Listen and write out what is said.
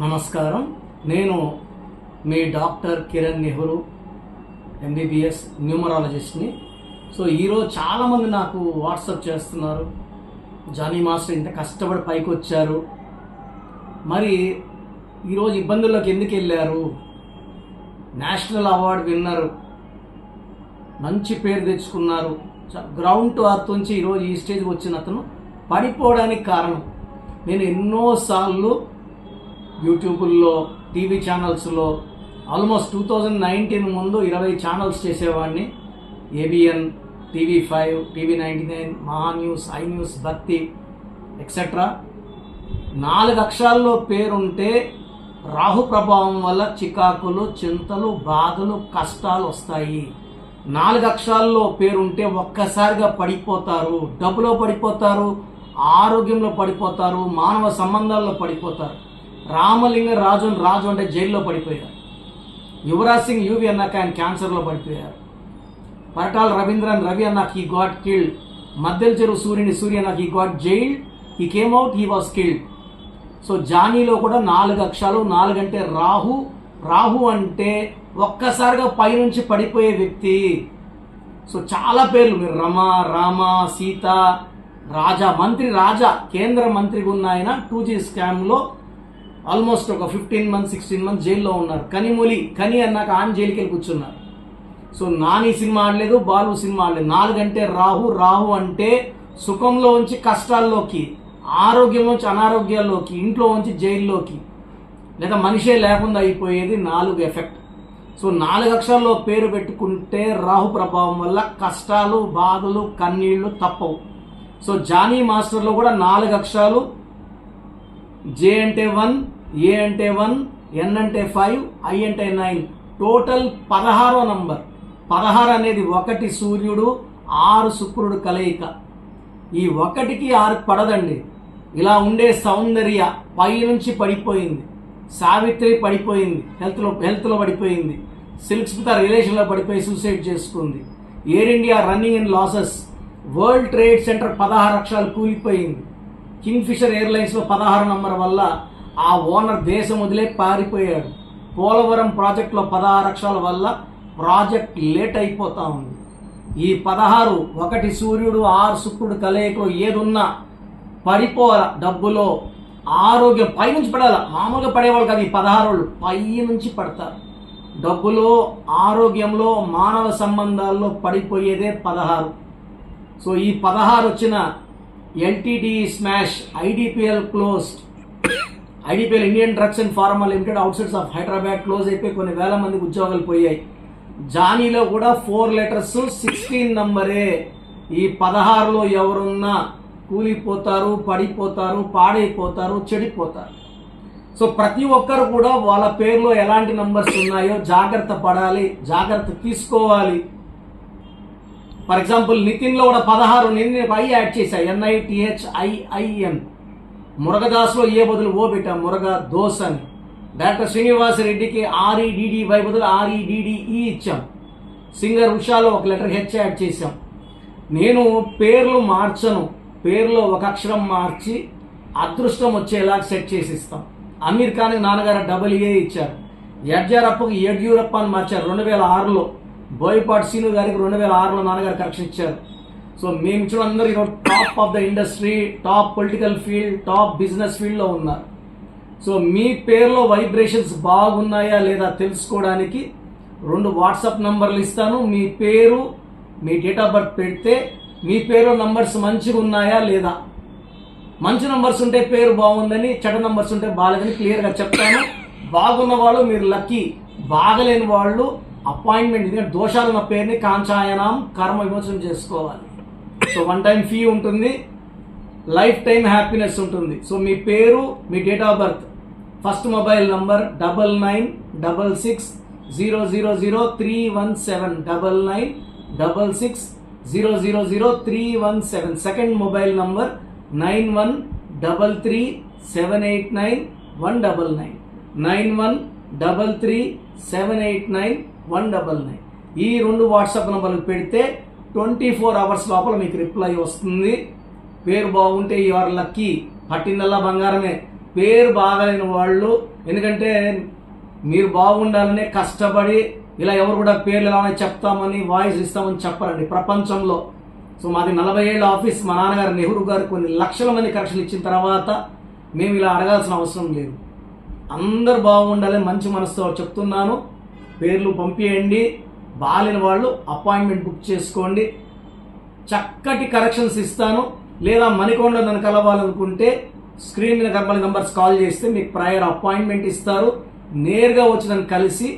నమస్కారం. నేను మీ doctor Kiran Nehru, MBBS న్యూమరాలజిస్ట్ని. ఈరోజు చాలామంది నాకు వాట్సాప్ చేస్తున్నారు, జానీ మాస్టర్ ఇంత కష్టపడి పైకి వచ్చారు, మరి ఈరోజు ఇబ్బందుల్లోకి ఎందుకు వెళ్ళారు, నేషనల్ అవార్డు విన్నరు, మంచి పేరు తెచ్చుకున్నారు, గ్రౌండ్ టు అర్త్ నుంచి ఈరోజు ఈ స్టేజ్కి వచ్చిన అతను పడిపోవడానికి కారణం. నేను ఎన్నోసార్లు యూట్యూబ్లో, టీవీ ఛానల్స్లో ఆల్మోస్ట్ 2019 ముందు 20 ఛానల్స్ చేసేవాడిని. ఏబిఎన్, TV5, TV99, మహా న్యూస్, ఐ న్యూస్, భక్తి ఎక్సెట్రా. 4 అక్షరాల్లో పేరుంటే రాహు ప్రభావం వల్ల చికాకులు, చింతలు, బాధలు, కష్టాలు వస్తాయి. 4 అక్షరాల్లో పేరుంటే ఒక్కసారిగా పడిపోతారు, డబ్బులో పడిపోతారు, ఆరోగ్యంలో పడిపోతారు, మానవ సంబంధాల్లో పడిపోతారు. రామలింగ రాజు అంటే జైల్లో పడిపోయారు. యువరాజ్ సింగ్ యువి అన్నాక ఆయన క్యాన్సర్లో పడిపోయారు. పరటాల రవీంద్రన్ రవి అన్నాక హీ గాట్ కిల్డ్. మద్దెల చెరువు సూర్య అన్నాక he got jailed, he came out, he was killed. జానీలో కూడా 4 అక్షరాలు. 4 అంటే రాహు అంటే ఒక్కసారిగా పైనుంచి పడిపోయే వ్యక్తి. చాలా పేర్లు మీరు రామ, సీత, రాజా, మంత్రి రాజా, కేంద్ర మంత్రిగా ఉన్న ఆయన 2G స్కామ్లో ఆల్మోస్ట్ ఒక 15 months 16 months జైల్లో ఉన్నారు. కని అన్నాక ఆయన జైలుకి వెళ్ళి కూర్చున్నారు. నాని సినిమా ఆడలేదు, బాలు సినిమా ఆడలేదు. 4 అంటే రాహు అంటే సుఖంలో ఉంచి కష్టాల్లోకి, ఆరోగ్యంలోంచి అనారోగ్యాల్లోకి, ఇంట్లో ఉంచి జైల్లోకి, లేదా మనిషే లేకుండా అయిపోయేది 4 ఎఫెక్ట్. 4 అక్షరాల్లో పేరు పెట్టుకుంటే రాహు ప్రభావం వల్ల కష్టాలు, బాధలు, కన్నీళ్లు తప్పవు. జానీ మాస్టర్లో కూడా 4 అక్షరాలు. జే అంటే 1, ఏ అంటే 1, ఎన్ అంటే 5, ఐ అంటే 9. Total 16వ number. 16 అనేది 1 సూర్యుడు, 6 శుక్రుడు కలయిక. ఈ 1కి 6 పడదండి. ఇలా ఉండే సౌందర్య పైనుంచి పడిపోయింది. సావిత్రి పడిపోయింది, హెల్త్లో పడిపోయింది. సిల్క్ స్మిత రిలేషన్లో పడిపోయి సూసైడ్ చేసుకుంది. Air India running in losses. World trade centre 16 అక్షరాలు కూలిపోయింది. కింగ్ ఫిషర్ ఎయిర్లైన్స్లో 16 నంబర్ వల్ల ఆ ఓనర్ దేశం వదిలే పారిపోయాడు. పోలవరం ప్రాజెక్టులో 16 అక్షరాల వల్ల ప్రాజెక్ట్ లేట్ అయిపోతా ఉంది. ఈ 16, 1 సూర్యుడు, 6 శుక్రుడు కలయికలో ఏదున్నా పడిపోవాల. డబ్బులో, ఆరోగ్యం పైనుంచి పడాల. మామూలుగా పడేవాళ్ళు కాదు ఈ 16 పై నుంచి పడతారు. డబ్బులో, ఆరోగ్యంలో, మానవ సంబంధాల్లో పడిపోయేదే 16. ఈ 16 వచ్చిన LTTE smash, IDPL closed. IDPL Indian drugs and pharma limited outsides of Hyderabad close అయిపోయి కొన్ని వేల మందికి ఉద్యోగాలు పోయాయి. జానీలో కూడా 4 letters 16 నంబరే. ఈ 16లో ఎవరున్నా కూలిపోతారు, పడిపోతారు, పాడైపోతారు, చెడిపోతారు. ప్రతి ఒక్కరు కూడా వాళ్ళ పేరులో ఎలాంటి నంబర్స్ ఉన్నాయో జాగ్రత్త పడాలి, జాగ్రత్త తీసుకోవాలి. ఫర్ ఎగ్జాంపుల్ నితిన్లో కూడా 16, నేను ఐ యాడ్ చేశా, NITHIIN. మురగదాస్లో ఏ బదులు ఓ పెట్టా, మురగదోస్ అని. డాక్టర్ శ్రీనివాస్ రెడ్డికి REDDY బదులు REDDE ఇచ్చాం. సింగర్ ఉషాలో 1 letter H యాడ్ చేశాం. నేను పేర్లు మార్చను, పేర్లో 1 అక్షరం మార్చి అదృష్టం వచ్చేలా సెట్ చేసి ఇస్తాం. అమీర్ ఖాన్ నాన్నగారు AA ఇచ్చారు. యడ్యూరప్పకు యడ్యూరప్ప అని మార్చారు 2006లో. బోయపాటి సీను గారికి 2006లో నాన్నగారు కరెక్షన్ ఇచ్చారు. మేము ఇచ్చిన అందరూ ఈరోజు top of the industry, top political field, top business ఫీల్డ్లో ఉన్నారు. మీ పేరులో వైబ్రేషన్స్ బాగున్నాయా లేదా తెలుసుకోవడానికి 2 వాట్సాప్ నంబర్లు ఇస్తాను. మీ పేరు, మీ డేట్ ఆఫ్ బర్త్ పెడితే మీ పేరు నంబర్స్ మంచిగా ఉన్నాయా లేదా. మంచి నంబర్స్ ఉంటే పేరు బాగుందని, చెడ్డ నంబర్స్ ఉంటే బాగాలేదని క్లియర్గా చెప్తాను. బాగున్న వాళ్ళు మీరు లక్కీ, బాగలేని వాళ్ళు అపాయింట్మెంట్. ఎందుకంటే దోషాలు ఉన్న పేరుని కాంచాయనం కర్మ విమోచనం చేసుకోవాలి. 1 time ఫీ ఉంటుంది, లైఫ్ టైం హ్యాపీనెస్ ఉంటుంది. మీ పేరు, మీ date of birth, first mobile number 9966000317, 9966000317. Second mobile number 9133789199, 9133789199. ఈ 2 వాట్సాప్ నంబర్లు పెడితే 24 hours లోపల మీకు రిప్లై వస్తుంది. పేరు బాగుంటే యు ఆర్ లక్కీ, పట్టిందల్లా బంగారమే. పేరు బాగలేని వాళ్ళు, ఎందుకంటే మీరు బాగుండాలనే కష్టపడి ఇలా ఎవరు కూడా పేర్లు ఎలా చెప్తామని వాయిస్ ఇస్తామని చెప్పరండి ప్రపంచంలో. సో మాది 40 ఏళ్ళ ఆఫీస్. మా నాన్నగారు నెహ్రూ గారు కొన్ని లక్షల మంది కరెక్షన్లు ఇచ్చిన తర్వాత మేము ఇలా అడగాల్సిన అవసరం లేదు. అందరు బాగుండాలని మంచి మనసుతో చెప్తున్నాను. పేర్లు పంపియండి. బాలేని వాళ్ళు అపాయింట్మెంట్ బుక్ చేసుకోండి. చక్కటి కరెక్షన్స్ ఇస్తాను. లేదా మణికొండ నన్ను కలవాలనుకుంటే స్క్రీన్ మీద కనబడే నంబర్స్ కాల్ చేస్తే మీకు ప్రయర్ అపాయింట్మెంట్ ఇస్తారు. నేరుగా వచ్చి నన్ను కలిసి